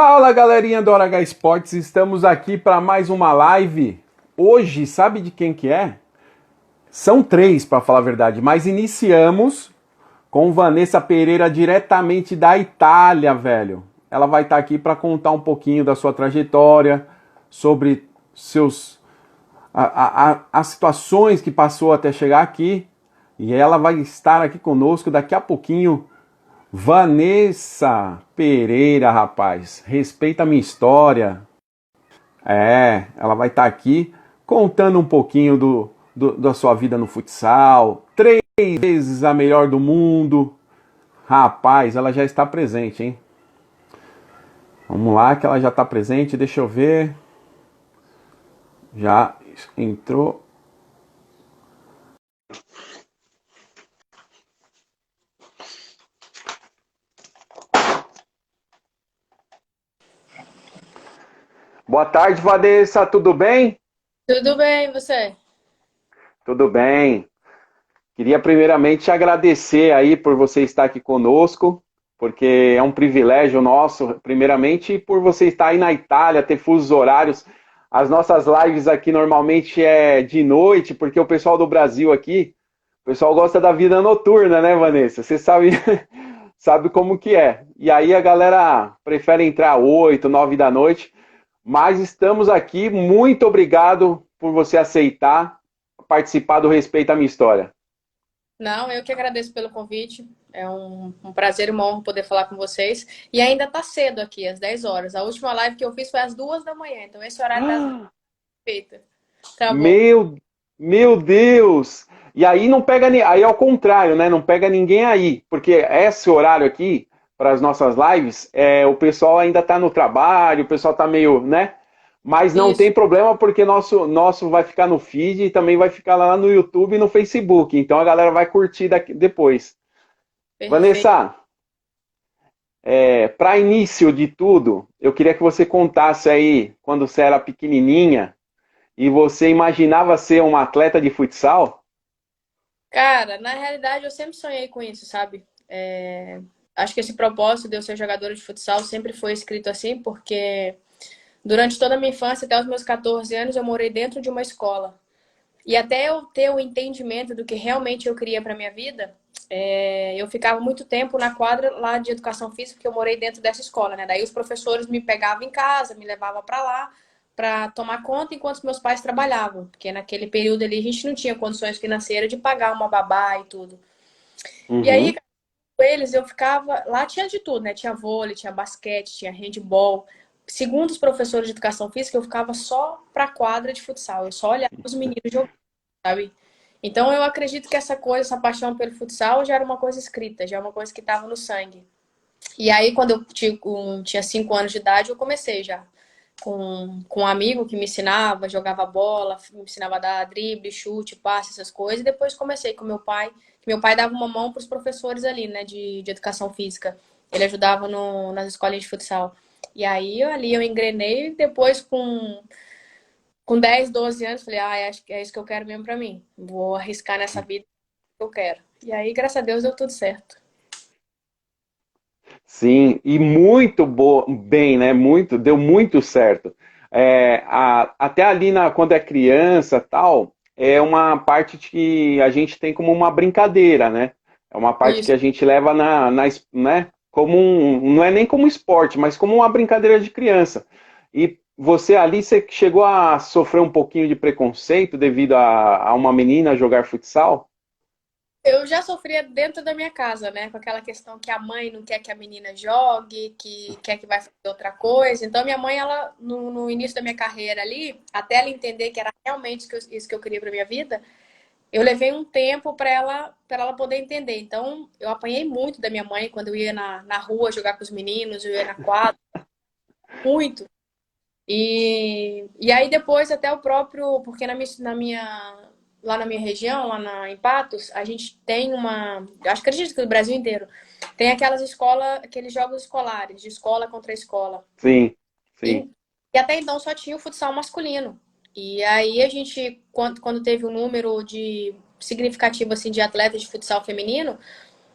Fala galerinha do Hora H Esportes, estamos aqui para mais uma live. Hoje, sabe de quem que é? São três, para falar a verdade, mas iniciamos com Vanessa Pereira diretamente da Itália, velho. Ela vai estar aqui para contar um pouquinho da sua trajetória, sobre as situações que passou até chegar aqui. E ela vai estar aqui conosco daqui a pouquinho. Vanessa Pereira, rapaz, respeita a minha história. Ela vai estar aqui contando um pouquinho da sua vida no futsal. 3 vezes a melhor do mundo. Rapaz, ela já está presente, hein? Vamos lá, que ela já está presente. Deixa eu ver. Já entrou. Boa tarde, Vanessa, tudo bem? Tudo bem, você? Tudo bem. Queria primeiramente te agradecer aí por você estar aqui conosco, porque é um privilégio nosso, primeiramente por você estar aí na Itália, ter fusos horários. As nossas lives aqui normalmente é de noite, porque o pessoal do Brasil aqui, o pessoal gosta da vida noturna, né, Vanessa? Você sabe, sabe como que é. E aí a galera prefere entrar 8, 9 da noite, mas estamos aqui. Muito obrigado por você aceitar participar do Respeito à Minha História. Não, eu que agradeço pelo convite. É um prazer e uma honra poder falar com vocês. E ainda tá cedo aqui, às 10 horas. A última live que eu fiz foi às 2 da manhã, então esse horário tá perfeito. Tá bom. Meu, meu Deus! E aí não pega, aí é ao contrário, né? Não pega ninguém aí, porque esse horário aqui para as nossas lives, o pessoal ainda está no trabalho, o pessoal está meio, né? Mas não Isso, tem problema porque nosso vai ficar no feed e também vai ficar lá no YouTube e no Facebook. Então a galera vai curtir depois. perfeito. Vanessa, para início de tudo, eu queria que você contasse aí quando você era pequenininha e você imaginava ser uma atleta de futsal? Cara, na realidade eu sempre sonhei com isso, sabe? Acho que esse propósito de eu ser jogadora de futsal sempre foi escrito assim, porque durante toda a minha infância, até os meus 14 anos, eu morei dentro de uma escola. E até eu ter o entendimento do que realmente eu queria para minha vida, eu ficava muito tempo na quadra lá de educação física, porque eu morei dentro dessa escola, né? Daí os professores me pegavam em casa, me levavam para lá para tomar conta enquanto meus pais trabalhavam, porque naquele período ali a gente não tinha condições financeiras de pagar uma babá e tudo. E aí, Uhum. com eles, eu ficava. Lá tinha de tudo, né? Tinha vôlei, tinha basquete, tinha handball. Segundo os professores de educação física, eu ficava só pra quadra de futsal. Eu só olhava os meninos jogando, sabe? Então eu acredito que essa coisa, essa paixão pelo futsal já era uma coisa escrita, já era uma coisa que estava no sangue. E aí, quando eu tinha 5 anos de idade, eu comecei já com um amigo que me ensinava, jogava bola, me ensinava a dar drible, chute, passe, essas coisas. E depois comecei com meu pai, que meu pai dava uma mão para os professores ali, né, de educação física. Ele ajudava nas escolinhas de futsal. E aí, ali eu engrenei, e depois com 10, 12 anos, falei, acho que é isso que eu quero mesmo pra mim. Vou arriscar nessa vida que eu quero. E aí, graças a Deus, deu tudo certo. Sim, e muito bem, né? Deu muito certo. Até ali quando é criança, tal, é uma parte que a gente tem como uma brincadeira, né? É uma parte que Isso. a gente leva né? Não é nem como esporte, mas como uma brincadeira de criança. E você ali, você chegou a sofrer um pouquinho de preconceito devido a uma menina jogar futsal? Eu já sofria dentro da minha casa, né? Com aquela questão que a mãe não quer que a menina jogue, que quer que vai fazer outra coisa. Então, minha mãe, ela, no início da minha carreira ali, até ela entender que era realmente isso que eu queria pra minha vida, eu levei um tempo para ela poder entender. Então, eu apanhei muito da minha mãe quando eu ia na rua jogar com os meninos, eu ia na quadra, muito. E aí depois até o próprio, porque lá na minha região, em Patos, a gente tem acho que acredito que no Brasil inteiro, tem aquelas escolas, aqueles jogos escolares, de escola contra escola. Sim, sim. E, e até então só tinha o futsal masculino. E aí a gente, quando teve um número de significativo assim de atletas de futsal feminino,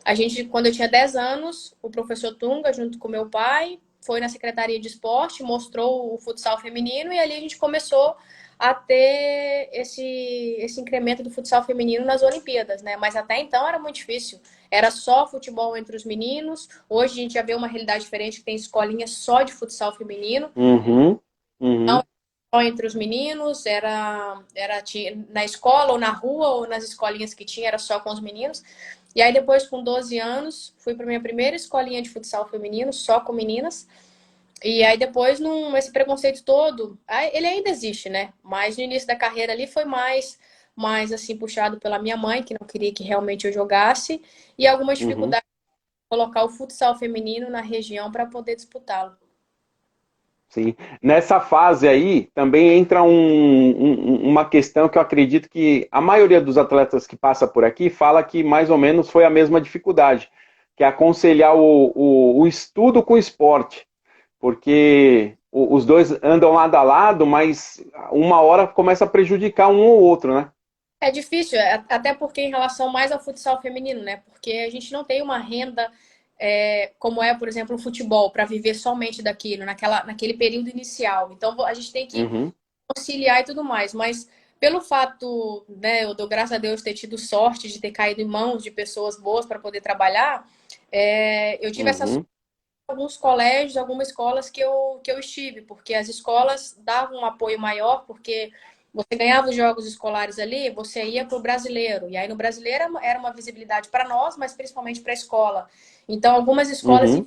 a gente, quando eu tinha 10 anos, o professor Tunga, junto com meu pai, foi na Secretaria de Esporte, mostrou o futsal feminino e ali a gente começou a ter esse incremento do futsal feminino nas Olimpíadas, né? Mas até então era muito difícil. Era só futebol entre os meninos. Hoje a gente já vê uma realidade diferente, que tem escolinha só de futsal feminino. Uhum, Não uhum, só entre os meninos, na escola ou na rua ou nas escolinhas que tinha, era só com os meninos. E aí depois, com 12 anos, fui para minha primeira escolinha de futsal feminino, só com meninas. E aí depois, esse preconceito todo, ele ainda existe, né? Mas no início da carreira ali foi mais assim, puxado pela minha mãe, que não queria que realmente eu jogasse, e algumas uhum. dificuldades de colocar o futsal feminino na região para poder disputá-lo. Sim. Nessa fase aí, também entra uma questão que eu acredito que a maioria dos atletas que passa por aqui fala que mais ou menos foi a mesma dificuldade, que é aconselhar o estudo com o esporte, porque os dois andam lado a lado, mas uma hora começa a prejudicar um ou outro, né? É difícil, até porque em relação mais ao futsal feminino, né? Porque a gente não tem uma renda como é, por exemplo, o futebol, para viver somente daquilo, naquele período inicial. Então a gente tem que Uhum, conciliar e tudo mais. Mas pelo fato, né, eu dou graças a Deus ter tido sorte de ter caído em mãos de pessoas boas para poder trabalhar, eu tive essa sorte uhum, em alguns colégios, algumas escolas que eu estive, porque as escolas davam um apoio maior, porque você ganhava os jogos escolares ali, você ia para o brasileiro. E aí no brasileiro era uma visibilidade para nós, mas principalmente para a escola. Então, algumas escolas, uhum,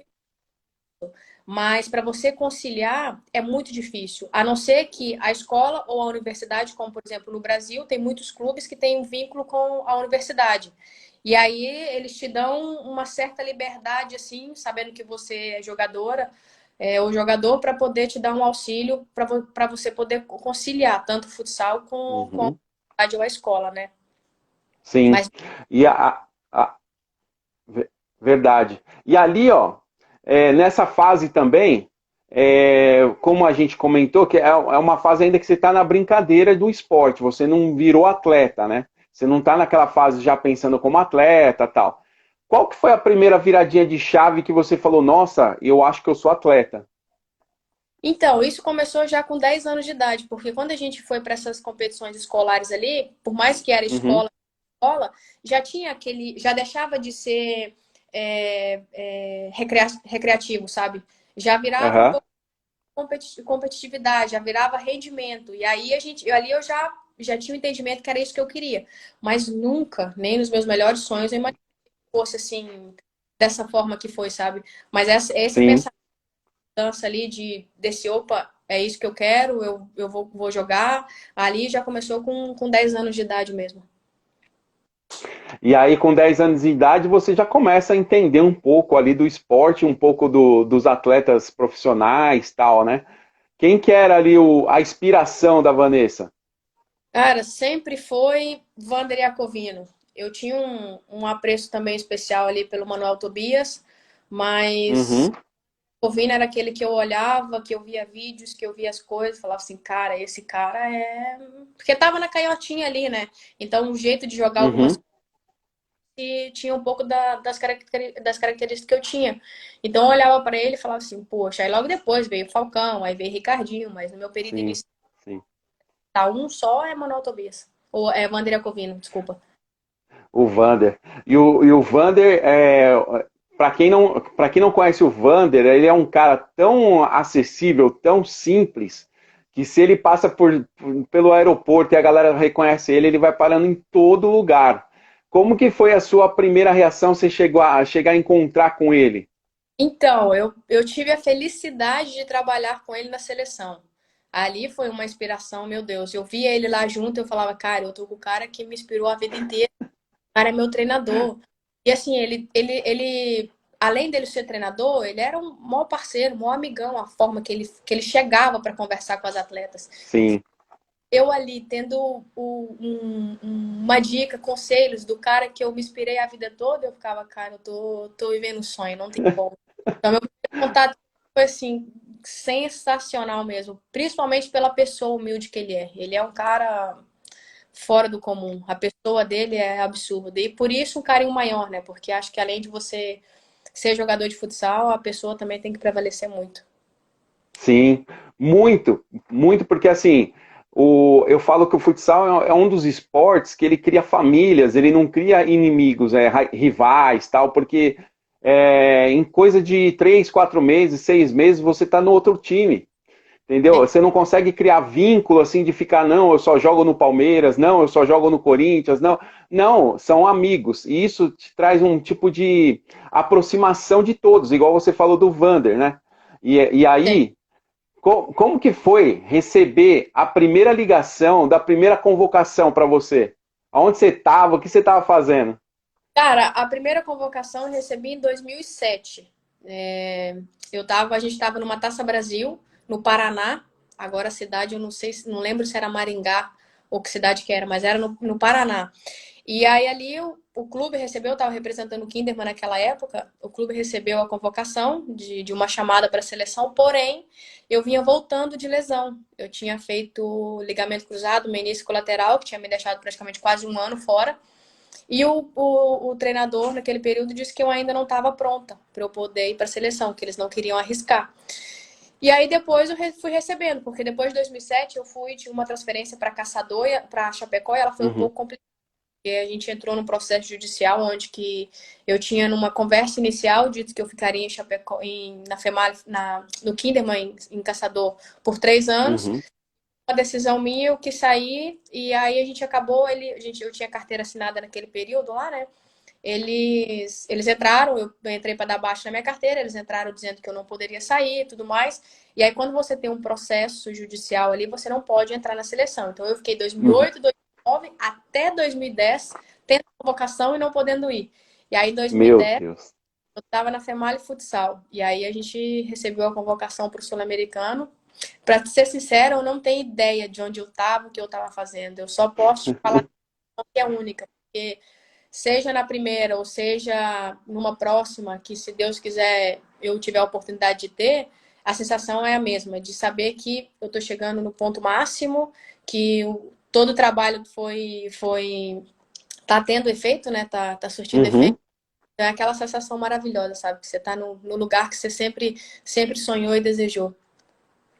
mas para você conciliar é muito difícil. A não ser que a escola ou a universidade, como por exemplo no Brasil, tem muitos clubes que têm um vínculo com a universidade. E aí eles te dão uma certa liberdade, assim, sabendo que você é jogadora, ou jogador, para poder te dar um auxílio para você poder conciliar tanto o futsal com a uhum. universidade ou a escola, né? Sim. Mas E verdade. E ali, ó, nessa fase também, como a gente comentou, que é uma fase ainda que você está na brincadeira do esporte, você não virou atleta, né? Você não está naquela fase já pensando como atleta tal. Qual que foi a primeira viradinha de chave que você falou, nossa, eu acho que eu sou atleta? então, isso começou já com 10 anos de idade, porque quando a gente foi para essas competições escolares ali, por mais que era Uhum, escola, já tinha já deixava de ser recreativo, sabe? Já virava um aham, pouco de competitividade, já virava rendimento. E aí ali eu já tinha o entendimento que era isso que eu queria. Mas nunca, nem nos meus melhores sonhos, eu imaginei que fosse assim, dessa forma que foi, sabe? Mas esse sim. pensamento ali desse opa, é isso que eu quero, eu vou jogar. Ali já começou com 10 anos de idade mesmo. E aí, com 10 anos de idade, você já começa a entender um pouco ali do esporte, um pouco dos atletas profissionais, tal, né? Quem que era ali a inspiração da Vanessa? Cara, sempre foi Vander Iacovino. Eu tinha um apreço também especial ali pelo Manuel Tobias, mas Uhum, o Vina era aquele que eu olhava, que eu via vídeos, que eu via as coisas, falava assim, cara, esse cara é. Porque tava na canhotinha ali, né? Então, o jeito de jogar algumas uhum, coisas tinha um pouco das características que eu tinha. Então, eu olhava para ele e falava assim, poxa, aí logo depois veio o Falcão, aí veio o Ricardinho, mas no meu período sim, inicial, sim. um só é Manuel Tobias. Ou é Vander Iacovino, desculpa. O Vander. E o Vander, para quem não conhece o Vander, ele é um cara tão acessível, tão simples, que se ele passa pelo aeroporto e a galera reconhece ele, ele vai parando em todo lugar. Como que foi a sua primeira reação? Você chegou a chegar a encontrar com ele? Então, eu tive a felicidade de trabalhar com ele na seleção. Ali foi uma inspiração, meu Deus. Eu via ele lá junto, eu falava, cara, eu tô com o cara que me inspirou a vida inteira. O cara é meu treinador. E assim, além dele ser treinador, ele era um maior parceiro, um maior amigão, a forma que ele chegava para conversar com as atletas. Sim, Eu ali tendo uma dica, conselhos do cara que eu me inspirei a vida toda, eu ficava, cara, eu tô vivendo um sonho, não tem como. Então, meu primeiro contato foi assim, sensacional mesmo, principalmente pela pessoa humilde que ele é. Ele é um cara fora do comum, a pessoa dele é absurda. E por isso um carinho maior, né? Porque acho que além de você ser jogador de futsal, a pessoa também tem que prevalecer muito. Sim, muito, muito, porque assim, eu falo que o futsal é um dos esportes que ele cria famílias, ele não cria inimigos, rivais, tal, porque em coisa de 3, 4 meses, 6 meses, você está no outro time. Entendeu? Você não consegue criar vínculo assim de ficar, não, eu só jogo no Palmeiras, não, eu só jogo no Corinthians, não. Não, são amigos. E isso te traz um tipo de aproximação de todos, igual você falou do Vander, né? E Sim. aí, como que foi receber a primeira ligação da primeira convocação para você? Aonde você estava? O que você estava fazendo? Cara, a primeira convocação eu recebi em 2007. A gente estava numa Taça Brasil, no Paraná. Agora a cidade, eu não sei, não lembro se era Maringá ou que cidade que era, mas era no Paraná. E aí ali o clube recebeu, eu estava representando o Kinderman naquela época, o clube recebeu a convocação de uma chamada para a seleção, porém eu vinha voltando de lesão. Eu tinha feito ligamento cruzado, menisco colateral, que tinha me deixado praticamente quase um ano fora. E o treinador, naquele período, disse que eu ainda não estava pronta para eu poder ir para a seleção, que eles não queriam arriscar. E aí depois eu fui recebendo, porque depois de 2007 eu tinha uma transferência para Caçador, para Chapecó, e ela foi um Uhum, pouco complicada. A gente entrou num processo judicial onde que eu tinha numa conversa inicial dito que eu ficaria em Chapecó, na FEMAL, no Kinderman, em Caçador, por 3 anos. uhum, Uma decisão minha, eu quis sair, e aí a gente acabou, eu tinha carteira assinada naquele período lá, né? Eles entraram, eu entrei para dar baixa na minha carteira, eles entraram dizendo que eu não poderia sair e tudo mais. E aí, quando você tem um processo judicial ali, você não pode entrar na seleção. Então, eu fiquei uhum. 2008, 2009 até 2010 tendo convocação e não podendo ir. E aí, em Meu 2010, Deus. eu estava na Female Futsal. E aí, a gente recebeu a convocação para o Sul-Americano. Para ser sincero, eu não tenho ideia de onde eu estava, o que eu estava fazendo. Eu só posso te falar que é única, porque seja na primeira ou seja numa próxima, que se Deus quiser eu tiver a oportunidade de ter, a sensação é a mesma, de saber que eu estou chegando no ponto máximo, que todo o trabalho tá tendo efeito, né? Tá surtindo efeito. Uhum. Então é aquela sensação maravilhosa, sabe? Que você está no lugar que você sempre sonhou e desejou.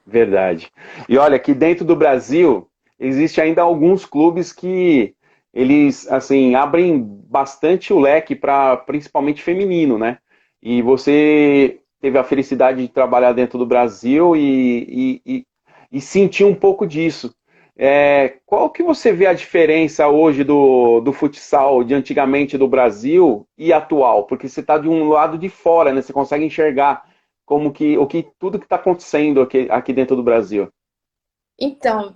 Verdade. E olha, aqui dentro do Brasil, existe ainda alguns clubes que eles assim abrem bastante o leque para principalmente feminino, né? E você teve a felicidade de trabalhar dentro do Brasil e sentir um pouco disso. Qual que você vê a diferença hoje do futsal de antigamente do Brasil e atual? Porque você está de um lado de fora, né? Você consegue enxergar como que tudo que está acontecendo aqui dentro do Brasil. Então,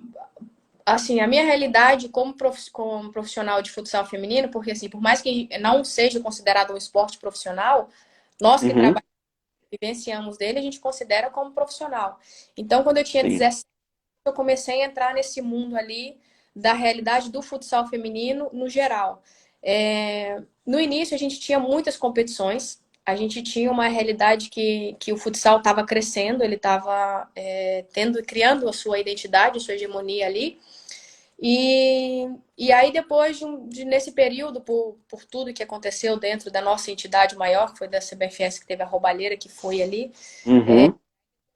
assim, a minha realidade como profissional de futsal feminino, porque assim, por mais que não seja considerado um esporte profissional, nós que Uhum, trabalhamos, vivenciamos dele, a gente considera como profissional. Então, quando eu tinha sim. 17, eu comecei a entrar nesse mundo ali da realidade do futsal feminino no geral. No início, a gente tinha muitas competições, a gente tinha uma realidade que o futsal estava crescendo, ele estava criando a sua identidade, a sua hegemonia ali. E aí, depois nesse período, por tudo que aconteceu dentro da nossa entidade maior, que foi da CBFS, que teve a roubalheira que foi ali, Uhum,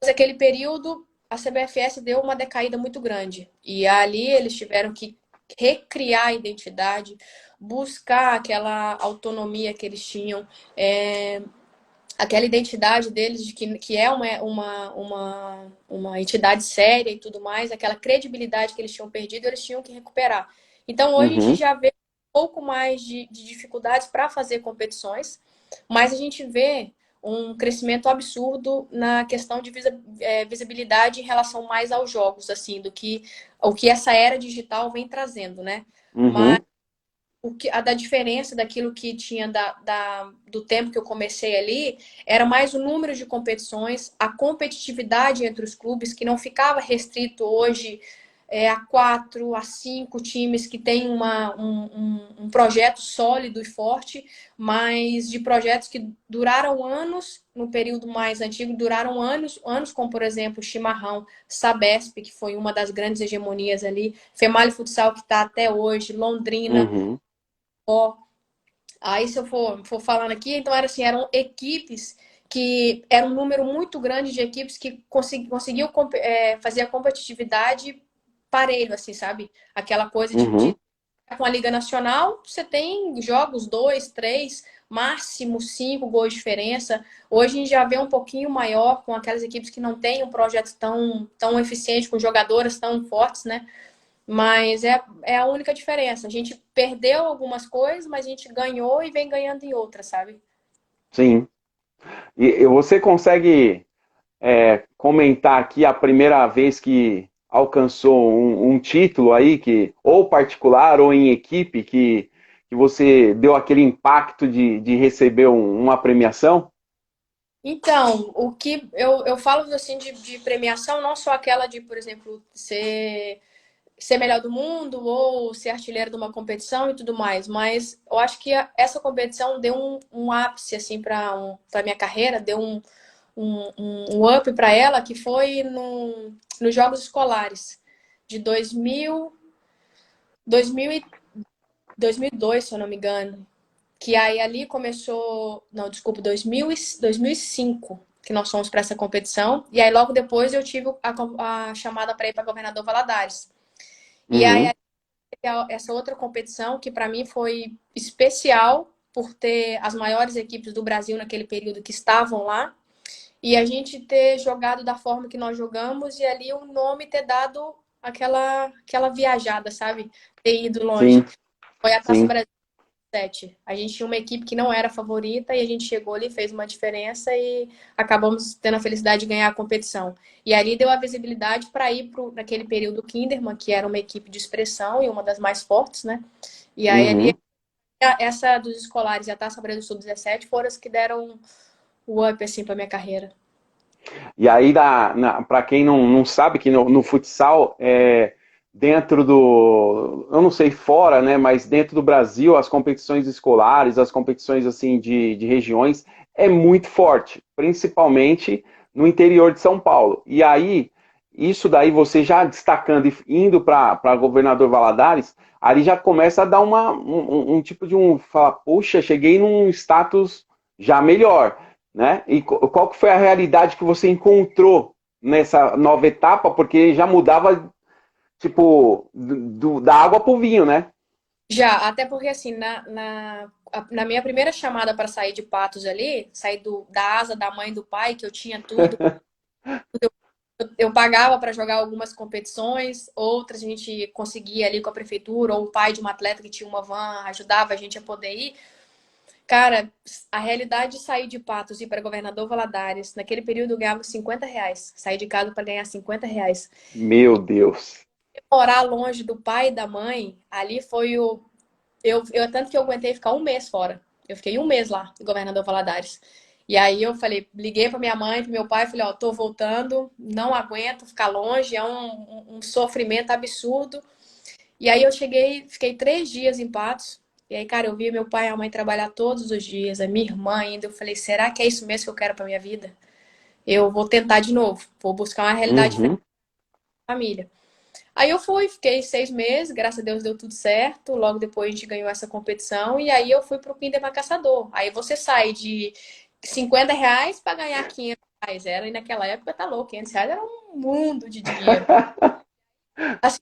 naquele período, a CBFS deu uma decaída muito grande. E ali eles tiveram que recriar a identidade, buscar aquela autonomia que eles tinham, aquela identidade deles de que é uma entidade séria e tudo mais, aquela credibilidade que eles tinham perdido, eles tinham que recuperar. Então, hoje a gente uhum, já vê um pouco mais de dificuldades para fazer competições, mas a gente vê um crescimento absurdo na questão de visibilidade em relação mais aos jogos, assim, do que o que essa era digital vem trazendo, né? Mas uhum, a da diferença daquilo que tinha do tempo que eu comecei ali era mais o número de competições, a competitividade entre os clubes, que não ficava restrito hoje a 4 a 5 times que têm um projeto sólido e forte, mas de projetos que duraram anos, no período mais antigo, duraram anos, anos como, por exemplo, Chimarrão, Sabesp, que foi uma das grandes hegemonias ali, Femalho Futsal, que está até hoje, Londrina, uhum. Aí, se eu for falando aqui, então era assim, eram equipes que era um número muito grande de equipes que conseguiam fazer a competitividade parelho, assim, sabe? Aquela coisa de Uhum, com a Liga Nacional, você tem jogos 2, 3, máximo 5 gols de diferença. Hoje a gente já vê um pouquinho maior com aquelas equipes que não têm um projeto tão eficiente, com jogadoras tão fortes, né? Mas é a única diferença. A gente perdeu algumas coisas, mas a gente ganhou e vem ganhando em outras, sabe? sim. E você consegue comentar aqui a primeira vez que alcançou um título aí, que, ou particular ou em equipe, que você deu aquele impacto de receber uma premiação? Então, o que eu falo assim de premiação, não só aquela de, por exemplo, ser melhor do mundo ou ser artilheiro de uma competição e tudo mais, mas eu acho que essa competição deu um ápice assim para minha carreira, deu um up para ela, que foi nos Jogos Escolares de 2000 e 2002, se eu não me engano. Que aí ali começou, não, desculpa, 2005 que nós fomos para essa competição. E aí logo depois eu tive a chamada para ir para Governador Valadares. E aí Uhum, essa outra competição que para mim foi especial por ter as maiores equipes do Brasil naquele período que estavam lá. E a gente ter jogado da forma que nós jogamos e ali o nome ter dado aquela viajada, sabe? Ter ido longe. sim, Foi a Taça sim. Brasil 7. A gente tinha uma equipe que não era favorita e a gente chegou ali, fez uma diferença e acabamos tendo a felicidade de ganhar a competição. E ali deu a visibilidade para ir naquele período Kinderman, que era uma equipe de expressão e uma das mais fortes, né? E aí ali Uhum. essa dos escolares e a Taça Brasil Sub-17 foram as que deram o up assim para minha carreira. E aí, para quem não sabe, que no futsal, dentro do, eu não sei fora, né, mas dentro do Brasil, as competições escolares, as competições assim de regiões, é muito forte, principalmente no interior de São Paulo. E aí, isso daí você já destacando e indo para Governador Valadares, ali já começa a dar um tipo de fala, puxa, cheguei num status já melhor, né? E qual que foi a realidade que você encontrou nessa nova etapa? Porque já mudava, tipo, da água para o vinho, né? Já, até porque assim, na minha primeira chamada para sair de Patos ali, sair da asa da mãe e do pai, que eu tinha tudo, eu pagava para jogar algumas competições, outras a gente conseguia ali com a prefeitura, ou o pai de uma atleta que tinha uma van ajudava a gente a poder ir. Cara, a realidade de sair de Patos e ir para Governador Valadares, naquele período eu ganhava R$ 50. Sair de casa para ganhar R$ 50. Meu Deus. Morar longe do pai e da mãe, ali foi o. Tanto que eu aguentei ficar um mês fora. Eu fiquei um mês lá, em Governador Valadares. E aí eu falei, liguei para minha mãe, para meu pai, falei, ó, tô voltando, não aguento ficar longe, é um sofrimento absurdo. E aí eu cheguei, fiquei 3 dias em Patos. E aí, cara, eu vi meu pai e a mãe trabalhar todos os dias, a minha irmã ainda. Eu falei, será que é isso mesmo que eu quero para minha vida? Eu vou tentar de novo, vou buscar uma realidade diferente Uhum. da família. Aí eu fui, fiquei 6 meses, graças a Deus deu tudo certo. Logo depois a gente ganhou essa competição e aí eu fui pro Kinderman Caçador. Aí você sai de R$ 50 para ganhar R$ 500. Era, e naquela época tá louco, R$ 500 era um mundo de dinheiro. Assim,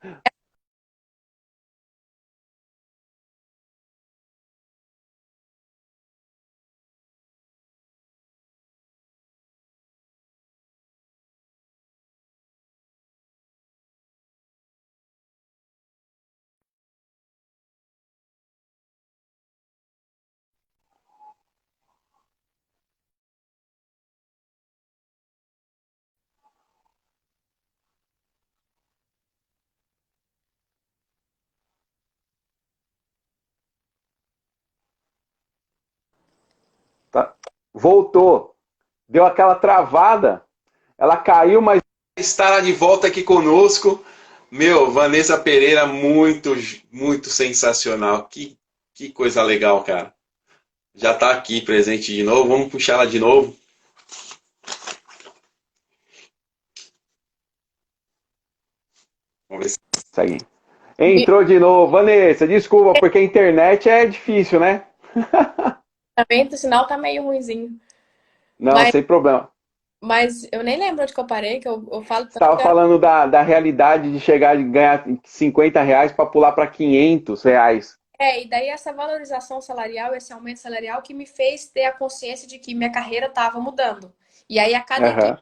Tá. Voltou. Deu aquela travada. Ela caiu, mas está de volta aqui conosco. Meu, Vanessa Pereira, muito, muito sensacional. Que coisa legal, cara. Já está aqui presente de novo. Vamos puxar ela de novo. Vamos ver se consegue. Entrou de novo. Vanessa, desculpa, porque a internet é difícil, né? Também o sinal tá meio ruinzinho. Não, Mas, sem problema. mas eu nem lembro onde que eu parei, que eu falo Você tanto estava que era... falando da realidade de chegar e ganhar R$ 50 para pular para R$ 500. E daí essa valorização salarial, esse aumento salarial que me fez ter a consciência de que minha carreira estava mudando. E aí a cada equipe Aham.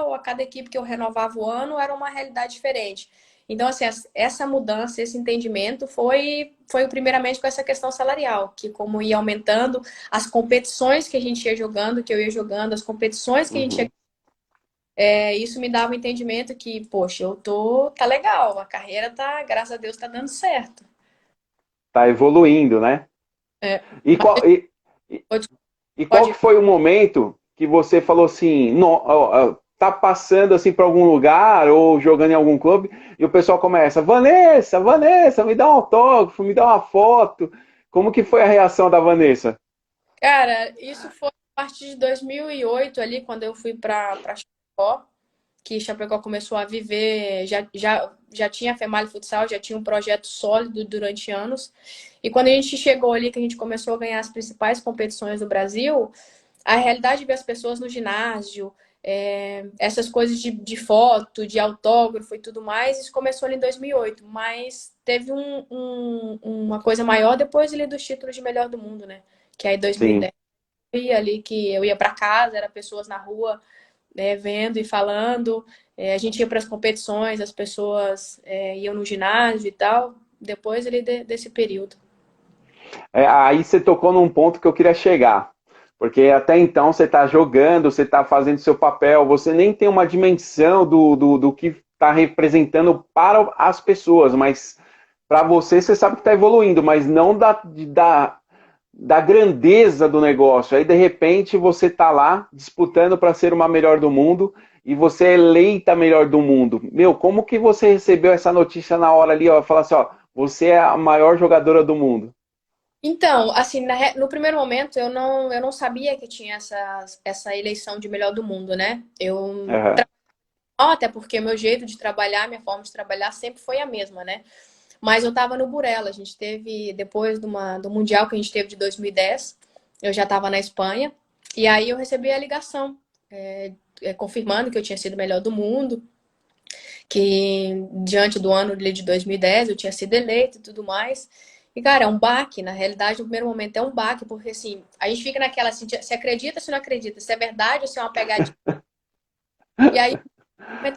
ou a cada equipe que eu renovava o ano era uma realidade diferente. Então, assim, essa mudança, esse entendimento foi primeiramente com essa questão salarial, que como ia aumentando, as competições que a gente ia jogando, que eu ia jogando, as competições que a gente ia... Uhum. isso me dava o entendimento que, poxa, tá legal, a carreira tá, graças a Deus, tá dando certo. Tá evoluindo, né? É, E mas qual, e, e, pode, e qual pode... que foi o momento que você falou assim, tá passando assim para algum lugar ou jogando em algum clube e o pessoal começa, Vanessa, Vanessa, me dá um autógrafo, me dá uma foto. Como que foi a reação da Vanessa? Cara, isso foi a partir de 2008 ali, quando eu fui para Chapecó, que Chapecó começou a viver, já tinha a Female Futsal, já tinha um projeto sólido durante anos. E quando a gente chegou ali, que a gente começou a ganhar as principais competições do Brasil, a realidade de ver as pessoas no ginásio, essas coisas de foto, de autógrafo e tudo mais, isso começou ali em 2008, mas teve uma coisa maior depois ali dos títulos de melhor do mundo, né? Que aí Sim. 2010 ia ali que eu ia para casa, era pessoas na rua, né, vendo e falando. A gente ia para as competições, as pessoas iam no ginásio e tal. Depois ali desse período. Aí você tocou num ponto que eu queria chegar. Porque até então você está jogando, você está fazendo seu papel, você nem tem uma dimensão do que está representando para as pessoas, mas para você, você sabe que está evoluindo, mas não da grandeza do negócio. Aí, de repente, você está lá disputando para ser uma melhor do mundo e você é eleita a melhor do mundo. Meu, como que você recebeu essa notícia na hora ali, ó, falar assim, ó, você é a maior jogadora do mundo? Então, assim, no primeiro momento eu não sabia que tinha essa eleição de melhor do mundo, né? Aham. Até porque meu jeito de trabalhar, minha forma de trabalhar sempre foi a mesma, né? Mas eu tava no Burela, a gente teve, depois do Mundial que a gente teve de 2010, eu já tava na Espanha, e aí eu recebi a ligação, confirmando que eu tinha sido melhor do mundo, que diante do ano de 2010 eu tinha sido eleito e tudo mais. E, cara, é um baque, na realidade, no primeiro momento é um baque, porque assim, a gente fica naquela assim, se acredita, se não acredita, se é verdade ou se é uma pegadinha. E aí eu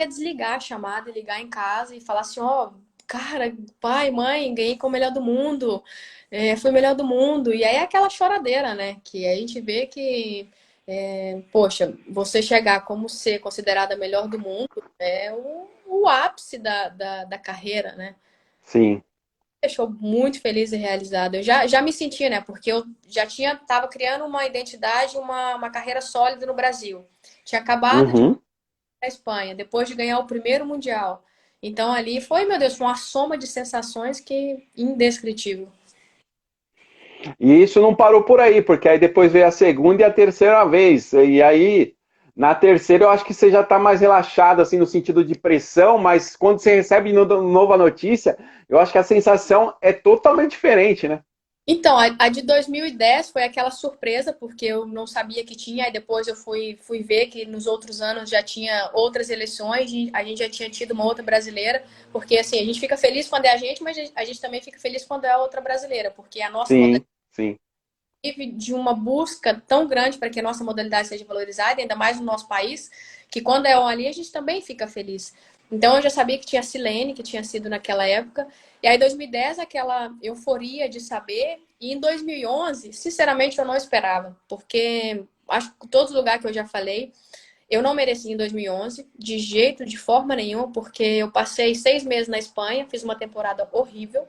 ia desligar a chamada e ligar em casa e falar assim, ó, cara, pai, mãe, ganhei como melhor do mundo, fui melhor do mundo. E aí é aquela choradeira, né? Que a gente vê que, poxa, você chegar como ser considerada a melhor do mundo é o ápice da carreira, né? Sim. Deixou muito feliz e realizada. Eu já me sentia, né? Porque eu já tava criando uma identidade, uma carreira sólida no Brasil. Tinha acabado de Uhum. na Espanha, depois de ganhar o primeiro Mundial. Então ali foi, meu Deus, foi uma soma de sensações que indescritível. E isso não parou por aí, porque aí depois veio a segunda e a terceira vez. E aí, na terceira, eu acho que você já está mais relaxado, assim, no sentido de pressão, mas quando você recebe nova notícia, eu acho que a sensação é totalmente diferente, né? Então, a de 2010 foi aquela surpresa, porque eu não sabia que tinha, aí depois eu fui ver que nos outros anos já tinha outras eleições, e a gente já tinha tido uma outra brasileira, porque assim, a gente fica feliz quando é a gente, mas a gente também fica feliz quando é a outra brasileira, porque a nossa Sim, sim. vive de uma busca tão grande para que a nossa modalidade seja valorizada, ainda mais no nosso país, que quando é um ali a gente também fica feliz. Então eu já sabia que tinha a Silene, que tinha sido naquela época, e aí 2010 aquela euforia de saber, e em 2011, sinceramente eu não esperava, porque acho que todo lugar que eu já falei, eu não mereci em 2011, de jeito, de forma nenhuma, porque eu passei 6 meses na Espanha, fiz uma temporada horrível,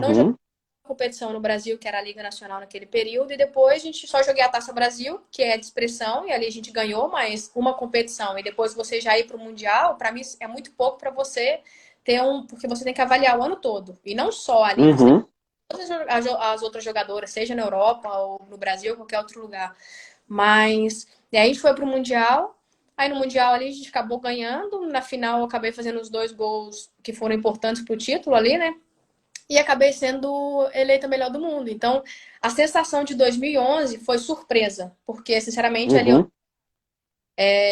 não Uhum. competição no Brasil, que era a Liga Nacional naquele período, e depois a gente só joguei a Taça Brasil, que é de expressão, e ali a gente ganhou, mas uma competição, e depois você já ir para o Mundial, para mim é muito pouco para você ter porque você tem que avaliar o ano todo, e não só ali, você tem Uhum. todas as outras jogadoras, seja na Europa ou no Brasil, ou qualquer outro lugar. Mas e aí a gente foi para o Mundial, aí no Mundial ali a gente acabou ganhando, na final eu acabei fazendo os 2 gols que foram importantes para o título ali, né? e acabei sendo eleita melhor do mundo. Então, a sensação de 2011 foi surpresa, porque, sinceramente, ali Uhum,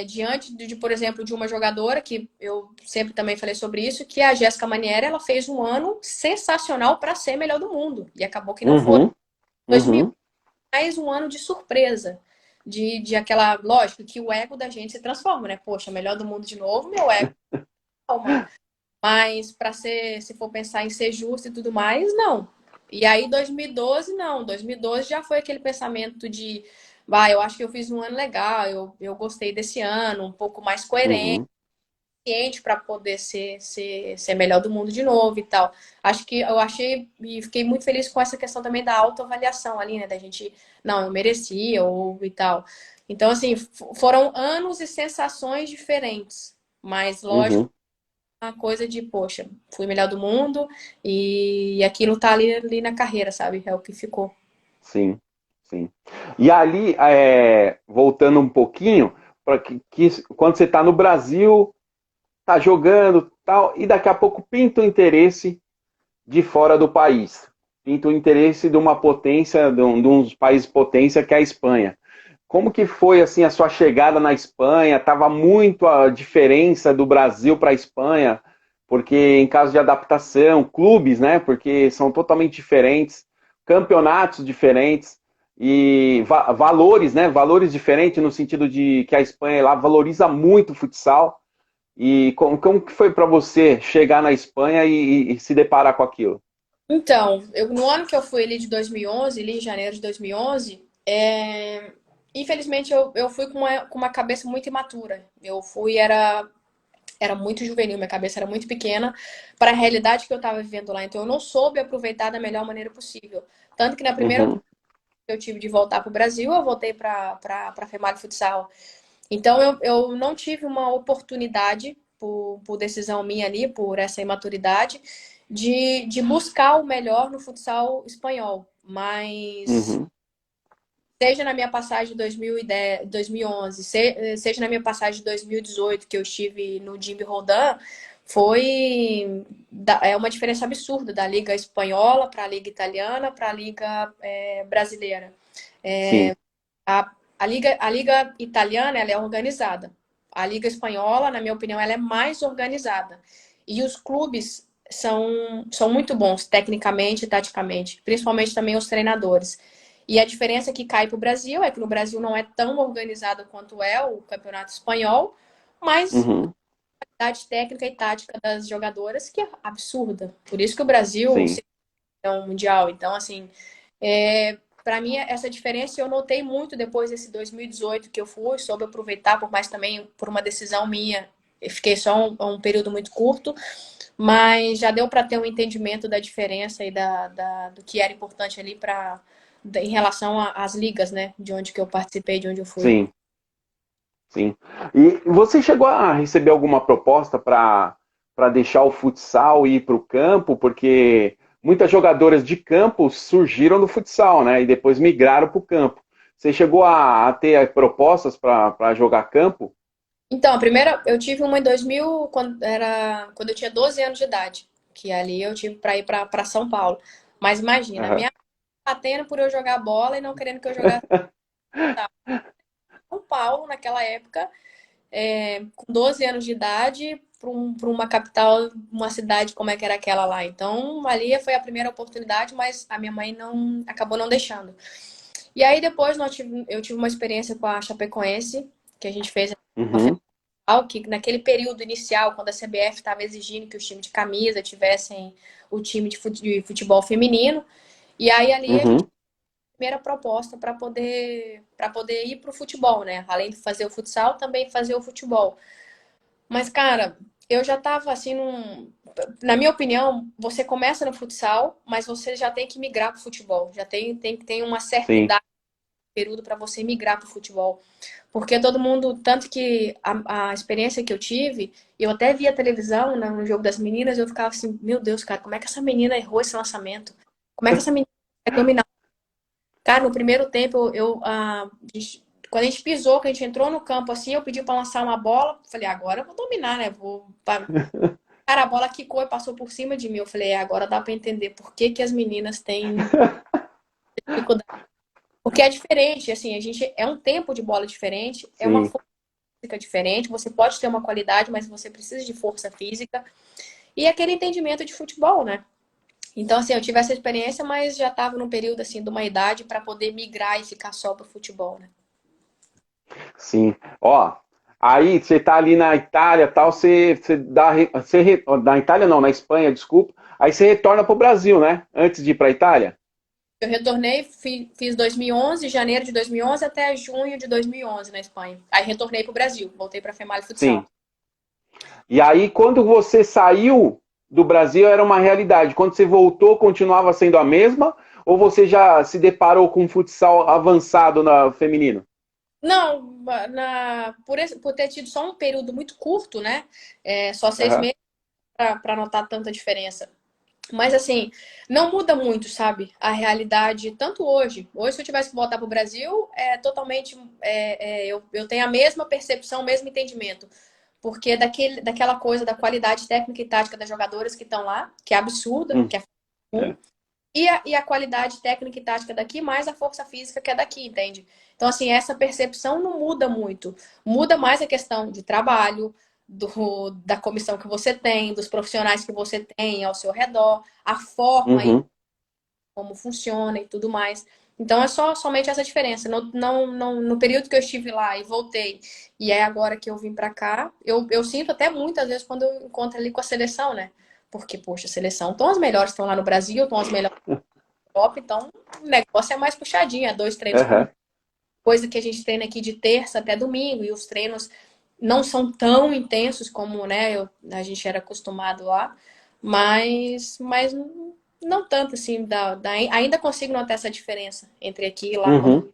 diante por exemplo, de uma jogadora, que eu sempre também falei sobre isso, que é a Jéssica Manieri, ela fez um ano sensacional para ser melhor do mundo, e acabou que não foi. uhum, 2000, uhum. mais um ano de surpresa, de aquela, lógico, que o ego da gente se transforma, né? Poxa, melhor do mundo de novo, meu ego, calma. Mas para ser, se for pensar em ser justo e tudo mais, não. E aí 2012, não. 2012 já foi aquele pensamento de, vai, eu acho que eu fiz um ano legal, eu gostei desse ano, um pouco mais coerente Uhum, para poder ser melhor do mundo de novo e tal. Acho que eu achei e fiquei muito feliz com essa questão também da autoavaliação ali, né? Da gente, não, eu merecia ou e tal. Então, assim, foram anos e sensações diferentes. Mas, lógico, uhum. uma coisa de, poxa, fui melhor do mundo e aquilo tá ali na carreira, sabe? É o que ficou. Sim, sim. E ali, voltando um pouquinho, para quando você está no Brasil, está jogando tal, e daqui a pouco pinta o interesse de fora do país. Pinta o interesse de uma potência, de um dos países potência, que é a Espanha. Como que foi assim a sua chegada na Espanha? Tava muito a diferença do Brasil para a Espanha, porque em caso de adaptação, clubes, né? Porque são totalmente diferentes, campeonatos diferentes e valores, né? Valores diferentes no sentido de que a Espanha lá valoriza muito o futsal. E como que foi para você chegar na Espanha e se deparar com aquilo? Então, no ano que eu fui ali de 2011, ali em janeiro de 2011, infelizmente eu fui com uma cabeça muito imatura. Eu fui, era muito juvenil, minha cabeça era muito pequena para a realidade que eu estava vivendo lá. Então, eu não soube aproveitar da melhor maneira possível. Tanto que na primeira Uhum, oportunidade que eu tive de voltar para o Brasil, eu voltei para a Femal Futsal. Então, eu não tive uma oportunidade, por decisão minha ali, por essa imaturidade, de buscar o melhor no futsal espanhol. Mas, uhum, seja na minha passagem de 2010, 2011, seja na minha passagem de 2018, que eu estive no Jimmy Rodan, é uma diferença absurda da Liga Espanhola para a Liga Italiana para a Liga brasileira. sim, A Liga Italiana ela é organizada. A Liga Espanhola, na minha opinião, ela é mais organizada. E os clubes são muito bons, tecnicamente e taticamente, principalmente também os treinadores. E a diferença que cai para o Brasil é que no Brasil não é tão organizado quanto é o Campeonato Espanhol, mas uhum, a qualidade técnica e tática das jogadoras que é absurda. Por isso que o Brasil sim, se é um mundial. Então, assim, para mim, essa diferença eu notei muito depois desse 2018 que eu fui, soube aproveitar, por mais também por uma decisão minha. Eu fiquei só um período muito curto, mas já deu para ter um entendimento da diferença e do que era importante ali em relação às ligas, né? De onde que eu participei, de onde eu fui. sim. Sim. E você chegou a receber alguma proposta para deixar o futsal e ir para o campo? Porque muitas jogadoras de campo surgiram do futsal, né? E depois migraram para o campo. Você chegou a ter propostas para jogar campo? Então, a primeira, eu tive uma em 2000, quando eu tinha 12 anos de idade, que ali eu tive para ir para São Paulo. Mas imagina, a Aham. minha batendo por eu jogar bola e não querendo que eu jogasse São Paulo naquela época, com 12 anos de idade, para uma capital, uma cidade como é que era aquela lá. Então, ali foi a primeira oportunidade, mas a minha mãe não acabou não deixando. E aí depois eu tive uma experiência com a Chapecoense, que a gente fez uma Uhum, final, que naquele período inicial, quando a CBF estava exigindo que os times de camisa tivessem o time de futebol feminino. E aí ali a gente uhum, primeira proposta para poder ir para o futebol, né? Além de fazer o futsal, também fazer o futebol. Mas, cara, eu já tava assim Na minha opinião, você começa no futsal, mas você já tem que migrar pro futebol. Já tem que ter uma certa sim. idade, período para você migrar pro futebol. Porque todo mundo, tanto que a experiência que eu tive, eu até via televisão no jogo das meninas, eu ficava assim, meu Deus, cara, como é que essa menina errou esse lançamento? Como é que essa menina vai dominar? Cara, no primeiro tempo, quando a gente pisou, que a gente entrou no campo assim, eu pedi para lançar uma bola, falei, agora eu vou dominar, né? Cara, a bola quicou e passou por cima de mim. Eu falei, agora dá pra entender por que que as meninas têm dificuldade. Porque é diferente, assim, a gente é um tempo de bola diferente, é uma Sim, força física diferente. Você pode ter uma qualidade, mas você precisa de força física e aquele entendimento de futebol, né? Então, assim, eu tive essa experiência, mas já estava num período, assim, de uma idade para poder migrar e ficar só pro futebol, né? sim. Ó, aí você tá ali na Itália, tal, você dá, na Itália não, na Espanha, desculpa. Aí você retorna pro Brasil, né? Antes de ir pra Itália? Eu retornei, fiz 2011, janeiro de 2011 até junho de 2011 na Espanha. Aí retornei pro Brasil, voltei para Femal Futsal. Sim. E aí, quando você saiu do Brasil, era uma realidade. Quando você voltou, continuava sendo a mesma? Ou você já se deparou com um futsal avançado na feminino? Não, por ter tido só um período muito curto, né? Só 6 Aham. meses para notar tanta diferença. Mas assim, não muda muito, sabe? A realidade, tanto hoje. Hoje, se eu tivesse que voltar para o Brasil, é totalmente. Eu tenho a mesma percepção, o mesmo entendimento. Porque daquela coisa da qualidade técnica e tática das jogadoras que estão lá, que é absurda, Hum, que é um, é. e a qualidade técnica e tática daqui, mais a força física que é daqui, entende? Então, assim, essa percepção não muda muito. Muda mais a questão de trabalho, da comissão que você tem, dos profissionais que você tem ao seu redor, a forma e Uhum. como funciona e tudo mais. Então, é somente essa diferença. No período que eu estive lá e voltei, e é agora que eu vim para cá, eu sinto até muitas vezes quando eu encontro ali com a seleção, né? Porque, poxa, a seleção, estão as melhores que estão lá no Brasil, estão as melhores top, então o negócio é mais puxadinho, é 2 treinos por Aham. coisa que a gente treina aqui de terça até domingo, e os treinos não são tão intensos como, né, a gente era acostumado lá, mas não tanto assim, ainda consigo notar essa diferença entre aqui e lá. Uhum.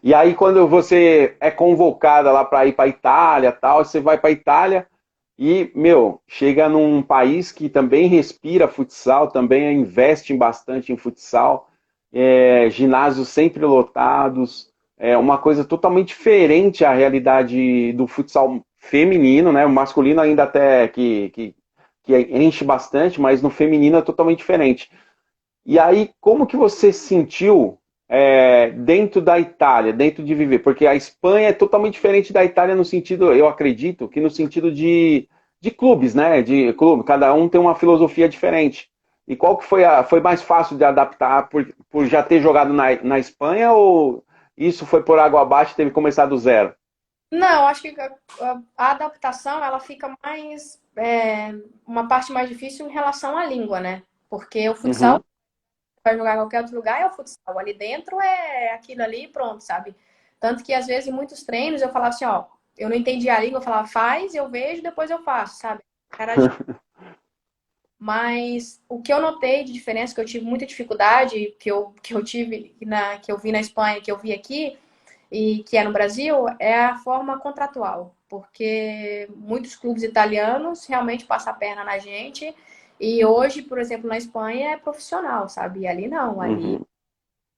E aí, quando você é convocada lá para ir para Itália, tal, você vai para Itália e, meu, chega num país que também respira futsal, também investe bastante em futsal, ginásios sempre lotados, é uma coisa totalmente diferente à realidade do futsal feminino, né? O masculino ainda até que enche bastante, mas no feminino é totalmente diferente. E aí, como que você sentiu dentro da Itália, dentro de viver? Porque a Espanha é totalmente diferente da Itália no sentido, eu acredito, que no sentido de clubes, né? De clube, cada um tem uma filosofia diferente. E qual que foi mais fácil de adaptar por já ter jogado na Espanha ou isso foi por água abaixo e teve que começar do zero? Não, acho que a adaptação ela fica mais uma parte mais difícil em relação à língua, né? Porque o futsal Uhum, vai jogar em qualquer outro lugar é o futsal. Ali dentro é aquilo ali e pronto, sabe? Tanto que às vezes em muitos treinos eu falava assim, ó, eu não entendi a língua, eu falava, faz, eu vejo, depois eu faço, sabe? Era Mas o que eu notei de diferença, que eu tive muita dificuldade, que eu tive que eu vi na Espanha, que eu vi aqui e que é no Brasil, é a forma contratual. Porque muitos clubes italianos realmente passam a perna na gente. E hoje, por exemplo, na Espanha é profissional, sabe? E ali não, ali uhum,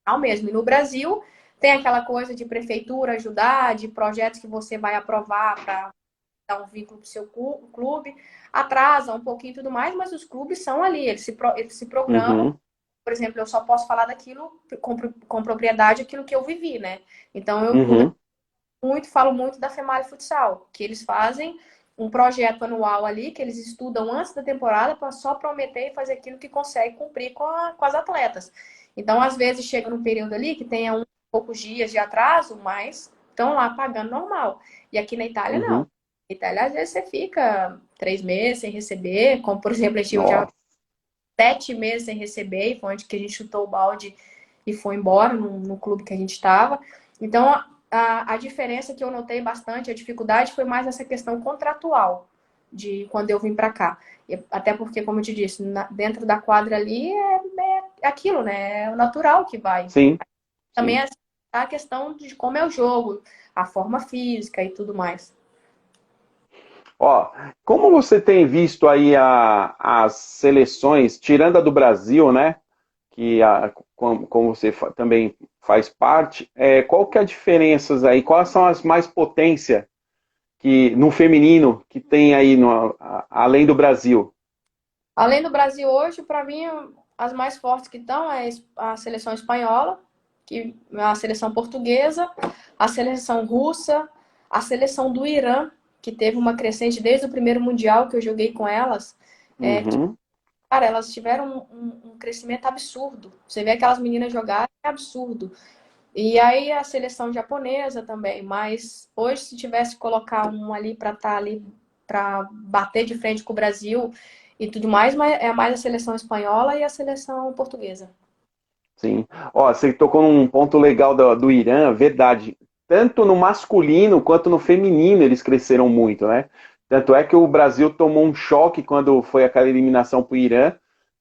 ao mesmo. E no Brasil tem aquela coisa de prefeitura ajudar, de projetos que você vai aprovar para dar um vínculo para o seu clube, atrasa um pouquinho e tudo mais, mas os clubes são ali, eles se programam. uhum, Por exemplo, eu só posso falar daquilo com propriedade, aquilo que eu vivi, né? Então, uhum, falo muito da Femal Futsal, que eles fazem um projeto anual ali, que eles estudam antes da temporada para só prometer e fazer aquilo que consegue cumprir com as atletas. Então, às vezes, chega num período ali que tenha poucos dias de atraso, mas estão lá pagando normal. E aqui na Itália, não. uhum. Na Itália, às vezes, você fica 3 meses sem receber, como, por exemplo, a gente já Nossa. 7 meses sem receber, e foi onde que a gente chutou o balde e foi embora no clube que a gente estava. Então, a diferença que eu notei bastante, a dificuldade foi mais essa questão contratual de quando eu vim para cá. Até porque, como eu te disse, dentro da quadra ali é aquilo, né? É o natural que vai. Sim, Também sim. é a questão de como é o jogo, a forma física e tudo mais. Ó, como você tem visto aí as seleções, tirando a do Brasil, né? Que como você também faz parte, qual que é a diferenças aí? Quais são as mais potências que no feminino que tem aí além do Brasil? Além do Brasil hoje, para mim, as mais fortes que estão é a seleção espanhola, que é a seleção portuguesa, a seleção russa, a seleção do Irã, que teve uma crescente desde o primeiro mundial que eu joguei com elas. Uhum, Cara, elas tiveram um crescimento absurdo. Você vê aquelas meninas jogarem, é absurdo. E aí a seleção japonesa também, mas hoje se tivesse que colocar um ali para estar ali para bater de frente com o Brasil e tudo mais, mas é mais a seleção espanhola e a seleção portuguesa. sim. Ó, você tocou num ponto legal do Irã, verdade. Tanto no masculino quanto no feminino eles cresceram muito, né? Tanto é que o Brasil tomou um choque quando foi aquela eliminação para o Irã,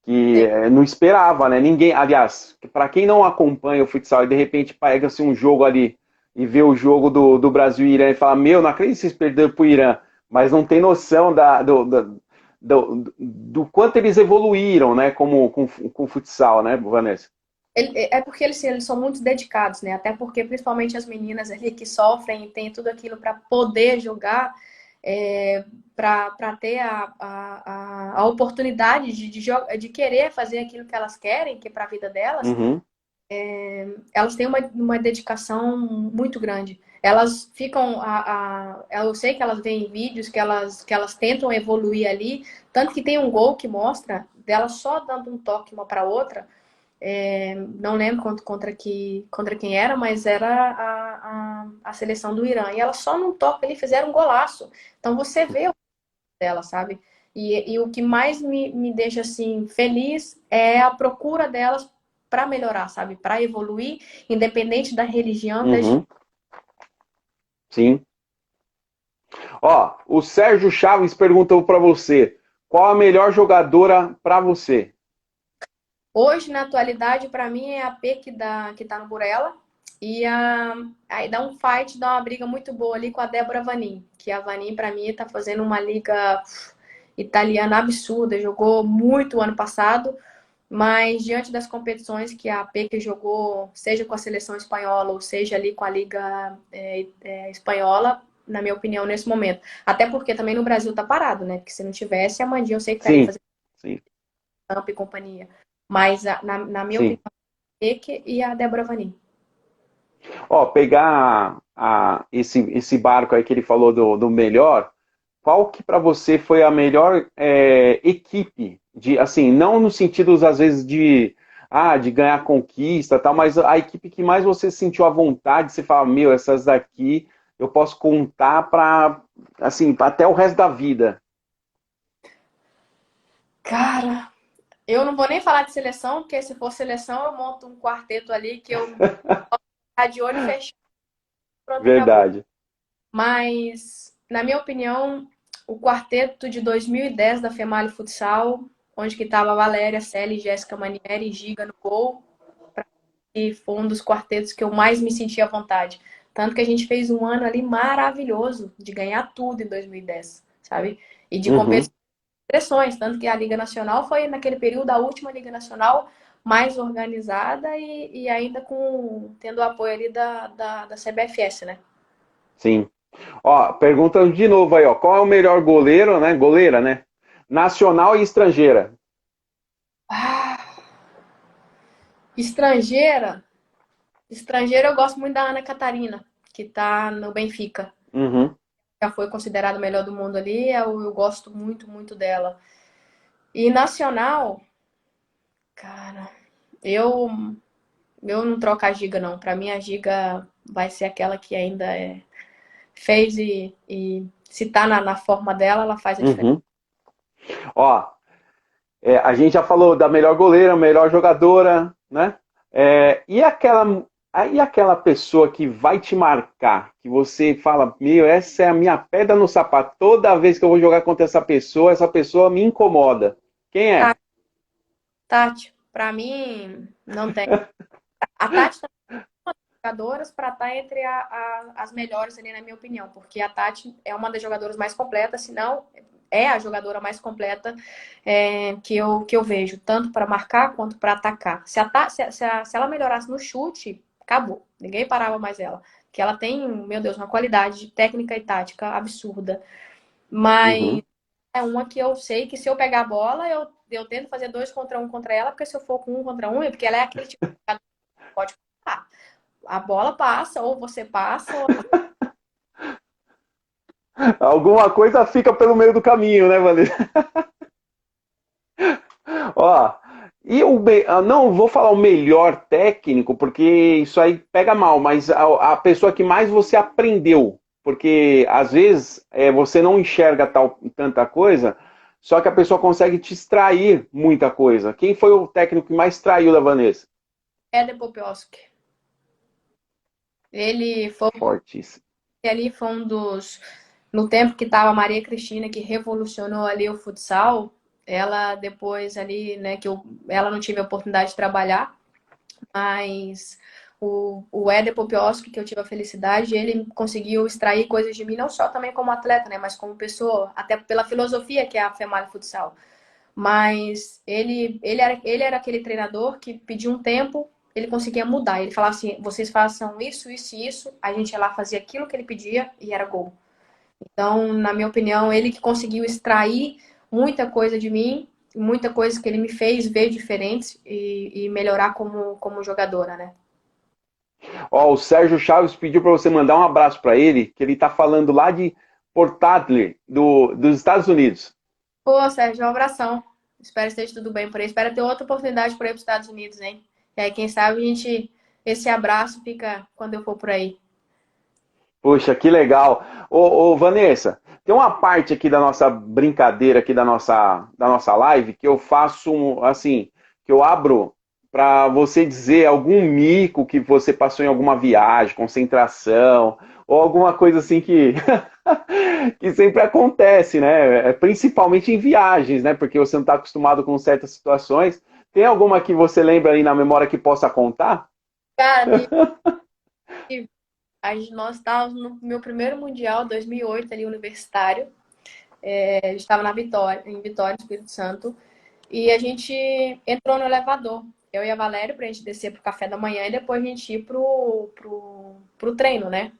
que não esperava, né? Ninguém, aliás, para quem não acompanha o futsal e de repente pega-se um jogo ali e vê o jogo do Brasil e Irã e fala, meu, não acredito que vocês perderam para o Irã, mas não tem noção do quanto eles evoluíram, né? Como com o futsal, né, Vanessa? É porque eles são muito dedicados, né? Até porque, principalmente as meninas ali que sofrem e têm tudo aquilo para poder jogar, para ter a oportunidade de querer fazer aquilo que elas querem, que é para a vida delas, Uhum, elas têm uma dedicação muito grande. Elas ficam. Eu sei que elas veem vídeos que elas tentam evoluir ali, tanto que tem um gol que mostra delas só dando um toque uma para outra. Não lembro contra quem era, mas era a seleção do Irã. E elas só num toque ali fizeram um golaço. Então você vê o dela, sabe? E o que mais me deixa assim feliz é a procura delas para melhorar, sabe? Para evoluir, independente da religião. uhum, sim. Ó, o Sérgio Chaves perguntou para você, qual a melhor jogadora para você? Hoje, na atualidade, para mim é a P que tá no Burela. Aí dá um fight, dá uma briga muito boa ali com a Débora Vanin. Que a Vanin, para mim, tá fazendo uma liga italiana absurda. Jogou muito o ano passado, mas diante das competições que a Peque jogou, seja com a seleção espanhola ou seja ali com a liga espanhola, na minha opinião, nesse momento. Até porque também no Brasil tá parado, né? Porque se não tivesse, a Mandinha eu sei que estaria Sim, fazendo sim, campo e companhia. Mas na minha opinião, sim. a Peque e a Débora Vanin. Ó, pegar esse barco aí que ele falou do melhor, qual que para você foi a melhor equipe de, assim, não no sentido às vezes de ganhar conquista, tal, mas a equipe que mais você sentiu à vontade, você fala, meu, essas daqui eu posso contar para, assim, até o resto da vida. Cara, eu não vou nem falar de seleção, porque se for seleção, eu monto um quarteto ali que eu tá de olho fechado, pronto, acabou. Verdade. Mas, na minha opinião, o quarteto de 2010 da Female Futsal, onde que estava Valéria, Célia, Jéssica Manieri e Giga no gol, e foi um dos quartetos que eu mais me senti à vontade. Tanto que a gente fez um ano ali maravilhoso de ganhar tudo em 2010, sabe? E de Uhum. competições, tanto que a Liga Nacional foi, naquele período, a última Liga Nacional mais organizada e ainda tendo o apoio ali da CBFS, né? Sim. Ó, pergunta de novo aí, ó. Qual é o melhor goleiro, né? Goleira, né? Nacional e estrangeira. Ah, estrangeira. Estrangeira, eu gosto muito da Ana Catarina, que tá no Benfica. Uhum. Já foi considerada a melhor do mundo ali, eu gosto muito, muito dela. E nacional, cara, eu eu não troco a giga, não. Pra mim, a giga vai ser aquela que ainda fez e se tá na forma dela, ela faz a diferença. Uhum. Ó, a gente já falou da melhor goleira, melhor jogadora, né? E aquela pessoa que vai te marcar, que você fala, meu, essa é a minha pedra no sapato. Toda vez que eu vou jogar contra essa pessoa me incomoda. Quem é? Tati, pra mim, não tem. A Tati jogadoras para estar entre as melhores ali, na minha opinião, porque a Tati é uma das jogadoras mais completas, se não é a jogadora mais completa que eu vejo, tanto para marcar quanto para atacar. Se ela melhorasse no chute, acabou. Ninguém parava mais ela. que ela tem, meu Deus, uma qualidade técnica e tática absurda. Mas Uhum. é uma que eu sei que se eu pegar a bola, eu tento fazer 2 contra 1 contra ela, porque se eu for com 1 contra 1, é porque ela é aquele tipo de jogador que pode passar. A bola passa, ou você passa, ou... Alguma coisa fica pelo meio do caminho, né, Vanessa? Ó, não vou falar o melhor técnico, porque isso aí pega mal, mas a pessoa que mais você aprendeu, porque às vezes você não enxerga tanta coisa, só que a pessoa consegue te extrair muita coisa. Quem foi o técnico que mais extraiu da Vanessa? Éder Popioski. Ele foi, Fortíssimo. ali foi um dos... No tempo que estava a Maria Cristina, que revolucionou ali o futsal, ela depois ali, né, ela não tive a oportunidade de trabalhar, mas o Éder Popioski, que eu tive a felicidade, ele conseguiu extrair coisas de mim, não só também como atleta, né, mas como pessoa, até pela filosofia que é a Female Futsal. Mas ele era aquele treinador que pediu um tempo, ele conseguia mudar. Ele falava assim, vocês façam isso, isso e isso. A gente ia lá, fazia aquilo que ele pedia e era gol. Então, na minha opinião, ele que conseguiu extrair muita coisa de mim, muita coisa que ele me fez ver diferentes e melhorar como jogadora, né? Ó, o Sérgio Chaves pediu para você mandar um abraço para ele, que ele tá falando lá de Port Adler, dos Estados Unidos. Pô, Sérgio, um abração. Espero que esteja tudo bem por aí. Espero ter outra oportunidade por aí para os Estados Unidos, hein? E aí, quem sabe, esse abraço fica quando eu for por aí. Poxa, que legal. Ô, Vanessa, tem uma parte aqui da nossa brincadeira, aqui da nossa live, que eu faço, assim, que eu abro para você dizer algum mico que você passou em alguma viagem, concentração, ou alguma coisa assim que, que sempre acontece, né? Principalmente em viagens, né? Porque você não está acostumado com certas situações. Tem alguma que você lembra aí na memória que possa contar? Cara, nós estávamos no meu primeiro Mundial, 2008, ali, universitário. A gente estava em Vitória, Espírito Santo. E a gente entrou no elevador. Eu e a Valéria, pra gente descer pro café da manhã e depois a gente ir pro treino, né?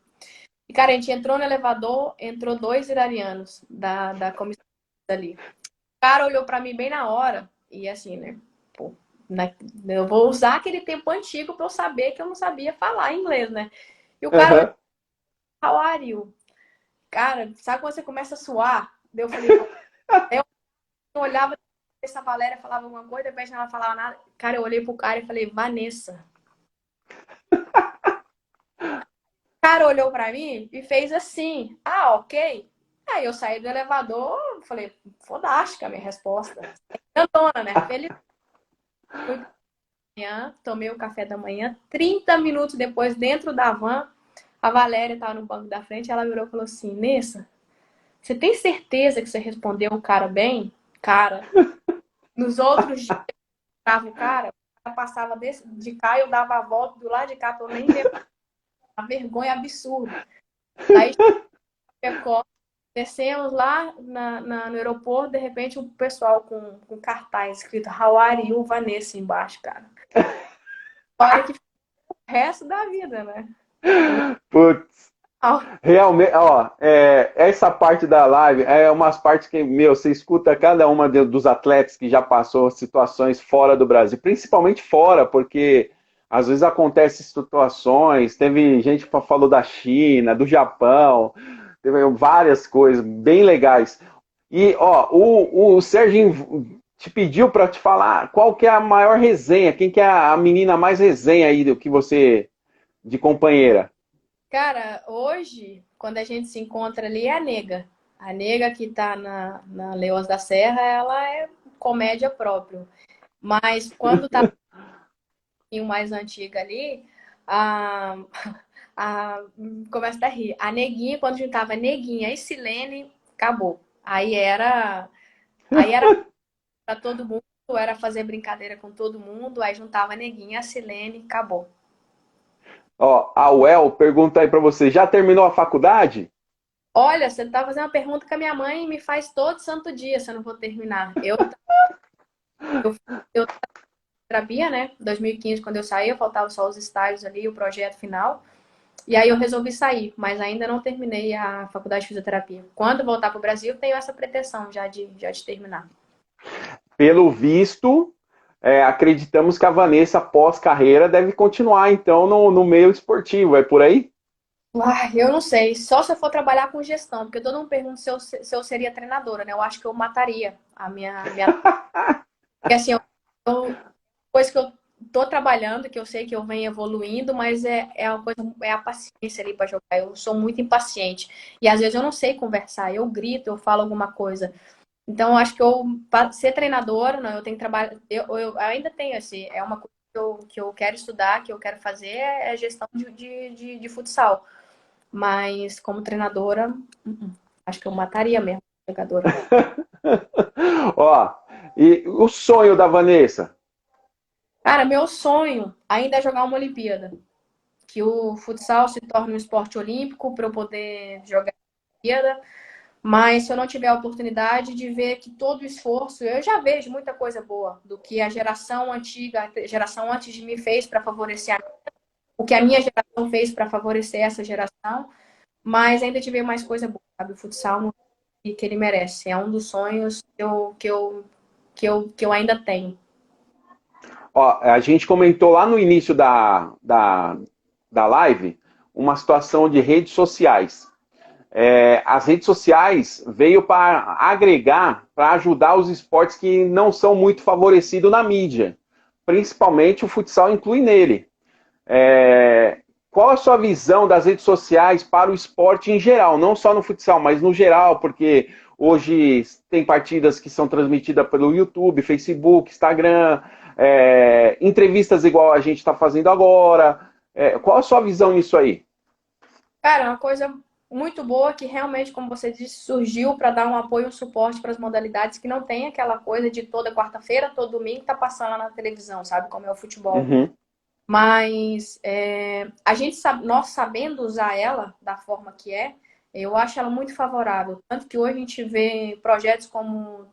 E, cara, a gente entrou no elevador, entrou 2 iranianos da comissão ali. O cara olhou pra mim bem na hora e assim, né? Pô, eu vou usar aquele tempo antigo pra eu saber que eu não sabia falar inglês, né? E o cara olhou, Uhum. how are you? Cara, sabe quando você começa a suar? Daí eu falei, eu olhava, essa Valéria falava alguma coisa, depois ela falava nada. Cara, eu olhei pro cara e falei, Vanessa. O cara olhou pra mim e fez assim, ah, ok. Aí eu saí do elevador, falei, fodástica a minha resposta. Cantona, né? Feliz. Fui pra manhã, tomei o café da manhã. 30 minutos depois, dentro da van, a Valéria tava no banco da frente, ela virou e falou assim, Nessa, você tem certeza que você respondeu o cara bem? Cara, nos outros dias, o cara passava de cá, eu dava a volta do lado de cá, pra eu nem ver a vergonha absurda. Aí chegou, descemos lá no aeroporto, de repente o pessoal com cartaz escrito How are you, Vanessa, embaixo, cara. Hora que fica o resto da vida, né? Putz. Ah, Realmente, ó, essa parte da live é umas partes que, meu, você escuta cada uma dos atletas que já passou situações fora do Brasil, principalmente fora, porque às vezes acontecem situações, teve gente que falou da China, do Japão, teve várias coisas bem legais. E, ó, o Serginho te pediu para te falar qual que é a maior resenha, quem que é a menina mais resenha aí do que você, de companheira. cara, hoje, quando a gente se encontra ali, é a nega. A nega que tá na Leões da Serra, ela é comédia própria. Mas quando tá um pouquinho mais antiga ali, a, começa a rir. A neguinha, quando juntava neguinha e Silene, acabou. Aí era para todo mundo, era fazer brincadeira com todo mundo, aí juntava a neguinha, a Silene, acabou. Ó, a Well pergunta aí pra você, já terminou a faculdade? Olha, você tá fazendo uma pergunta que a minha mãe me faz todo santo dia, se eu não vou terminar. Eu terapia, né? 2015, quando eu saí, eu faltava só os estágios ali, o projeto final. E aí eu resolvi sair, mas ainda não terminei a faculdade de fisioterapia. Quando voltar para o Brasil, tenho essa pretensão já de terminar. Pelo visto, acreditamos que a Vanessa, pós-carreira, deve continuar, então, no meio esportivo. É por aí? Eu não sei, só se eu for trabalhar com gestão, porque todo mundo pergunta se eu seria treinadora, né? Eu acho que eu mataria a minha. Porque assim, coisa que eu tô trabalhando, que eu sei que eu venho evoluindo, mas é uma coisa, é a paciência ali para jogar. Eu sou muito impaciente. E às vezes eu não sei conversar, eu grito, eu falo alguma coisa. Então, eu acho que para ser treinadora, não, eu tenho que trabalhar. Eu ainda tenho esse, é uma coisa que eu quero estudar, que eu quero fazer, é gestão de futsal. Mas como treinadora, acho que eu mataria mesmo a jogadora. Ó, e o sonho da Vanessa? Cara, meu sonho ainda é jogar uma Olimpíada. Que o futsal se torne um esporte olímpico para eu poder jogar a Olimpíada. Mas se eu não tiver a oportunidade de ver que todo o esforço, eu já vejo muita coisa boa do que a geração antiga, a geração antes de mim fez para favorecer o que a minha geração fez para favorecer essa geração, mas ainda tive mais coisa boa, sabe? O futsal que ele merece. É um dos sonhos que eu ainda tenho. Ó, a gente comentou lá no início da live uma situação de redes sociais. As redes sociais veio para agregar, para ajudar os esportes que não são muito favorecidos na mídia. Principalmente o futsal inclui nele. Qual a sua visão das redes sociais para o esporte em geral? Não só no futsal, mas no geral, porque hoje tem partidas que são transmitidas pelo YouTube, Facebook, Instagram, entrevistas igual a gente está fazendo agora. Qual a sua visão nisso aí? Cara, é uma coisa muito boa que realmente, como você disse, surgiu para dar um apoio, um suporte para as modalidades que não tem aquela coisa de toda quarta-feira, todo domingo tá passando lá na televisão, sabe? Como é o futebol. Uhum, Mas a gente sabe, nós sabendo usar ela da forma que eu acho ela muito favorável. Tanto que hoje a gente vê projetos como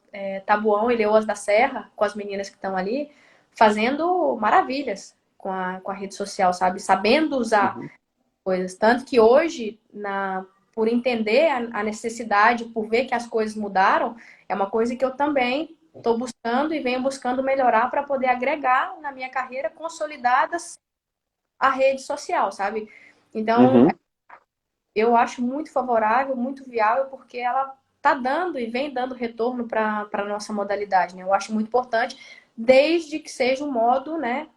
Tabuão e Leoas da Serra, com as meninas que estão ali, fazendo maravilhas com a rede social, sabe? Sabendo usar uhum, coisas. Tanto que hoje, por entender a necessidade, por ver que as coisas mudaram, é uma coisa que eu também estou buscando e venho buscando melhorar para poder agregar na minha carreira consolidadas a rede social, sabe? Então, uhum. eu acho muito favorável, muito viável, porque ela está dando e vem dando retorno para a nossa modalidade, né? Eu acho muito importante, desde que seja um modo, né,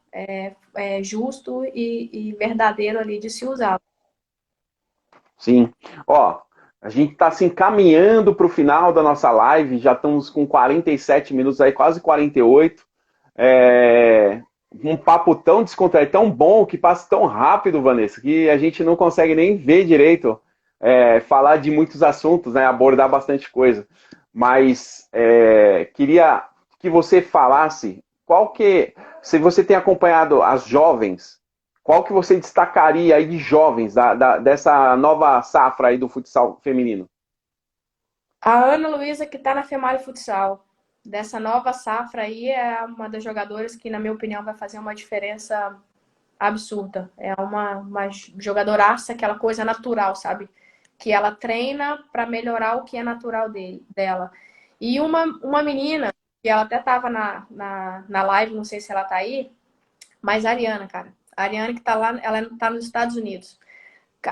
justo e verdadeiro ali de se usar. Sim. Ó, a gente está se encaminhando para o final da nossa live, já estamos com 47 minutos aí, quase 48. É, um papo tão descontraído, tão bom, que passa tão rápido, Vanessa, que a gente não consegue nem ver direito, falar de muitos assuntos, né, abordar bastante coisa. Mas queria que você falasse se você tem acompanhado as jovens, qual que você destacaria aí de jovens dessa nova safra aí do futsal feminino? A Ana Luísa, que está na Femalho Futsal, dessa nova safra aí, é uma das jogadoras que, na minha opinião, vai fazer uma diferença absurda. É uma jogadoraça, aquela coisa natural, sabe? Que ela treina para melhorar o que é natural dela. E uma menina, que ela até estava na live, não sei se ela tá aí, mas a Ariana, cara. A Ariana que tá lá, ela tá nos Estados Unidos.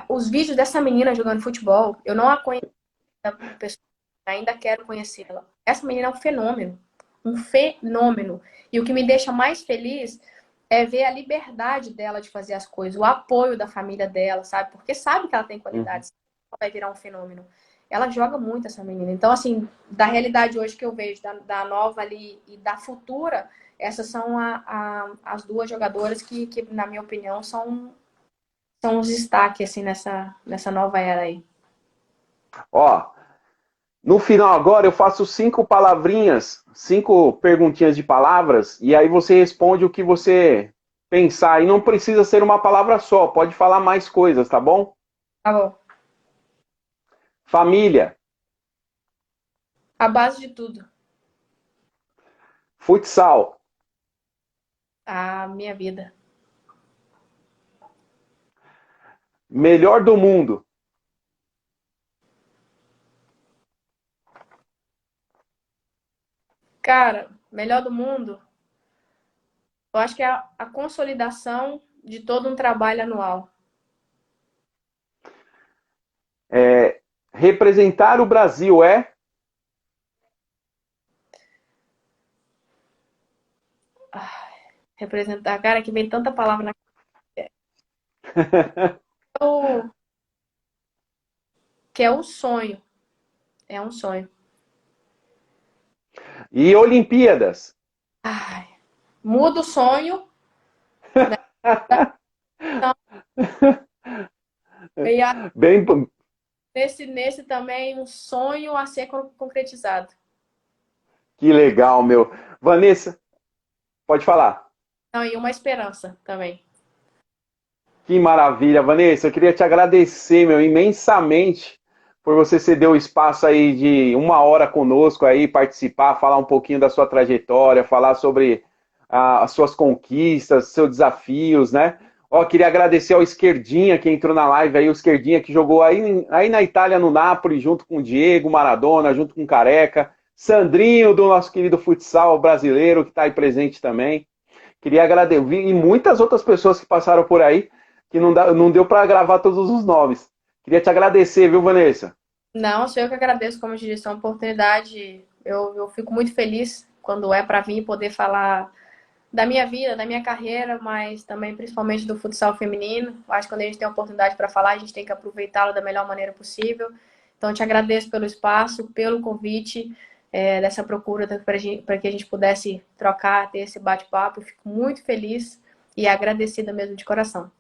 Os vídeos dessa menina jogando futebol, eu não a conheço pessoa, ainda quero conhecê-la. Essa menina é um fenômeno. Um fenômeno. E o que me deixa mais feliz é ver a liberdade dela de fazer as coisas, o apoio da família dela, sabe? Porque sabe que ela tem Uhum. qualidades, vai virar um fenômeno. Ela joga muito, essa menina. Então, assim, da realidade hoje que eu vejo, da nova ali e da futura, essas são as duas jogadoras que, na minha opinião, são os destaques, assim, nessa nova era aí. Ó, no final agora eu faço 5 palavrinhas, 5 perguntinhas de palavras, e aí você responde o que você pensar. E não precisa ser uma palavra só, pode falar mais coisas, tá bom? Tá bom. Família, A base de tudo. futsal, A minha vida. melhor do mundo. Cara, melhor do mundo, eu acho que é a consolidação de todo um trabalho anual. Representar o Brasil é? Representar, cara, que vem tanta palavra na que é um sonho. É um sonho. E Olimpíadas? Ai, muda o sonho, né? E Bem, nesse também um sonho a ser concretizado. que legal, meu. Vanessa, pode falar. Não, e uma esperança também. Que maravilha, Vanessa. Eu queria te agradecer, meu, imensamente por você ceder o espaço aí de 1 hora conosco aí, participar, falar um pouquinho da sua trajetória, falar sobre as suas conquistas, seus desafios, né? Ó, queria agradecer ao Esquerdinha que entrou na live aí, o Esquerdinha que jogou aí na Itália, no Napoli, junto com o Diego Maradona, junto com o Careca, Sandrinho do nosso querido futsal brasileiro que está aí presente também. Queria agradecer, e muitas outras pessoas que passaram por aí, que não deu para gravar todos os nomes. Queria te agradecer, viu, Vanessa? Não, sou eu que agradeço, como eu te disse, é uma oportunidade. Eu fico muito feliz quando é para vir e poder falar da minha vida, da minha carreira, mas também principalmente do futsal feminino. Acho que quando a gente tem a oportunidade para falar, a gente tem que aproveitá-lo da melhor maneira possível. Então, eu te agradeço pelo espaço, pelo convite, dessa procura para que a gente pudesse trocar, ter esse bate-papo. Fico muito feliz e agradecida mesmo de coração.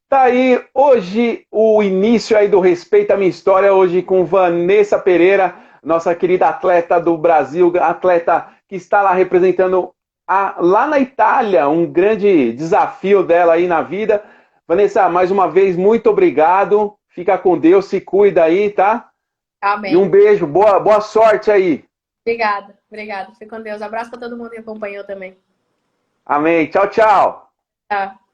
Tá aí hoje o início aí do Respeita a Minha História, hoje com Vanessa Pereira, nossa querida atleta do Brasil, atleta que está lá representando lá na Itália, um grande desafio dela aí na vida. Vanessa, mais uma vez, muito obrigado. Fica com Deus, se cuida aí, tá? E um Amém. beijo, boa sorte aí. Obrigada, obrigada. Fique com Deus. Abraço para todo mundo que acompanhou também. Amém. Tchau, tchau. Tchau.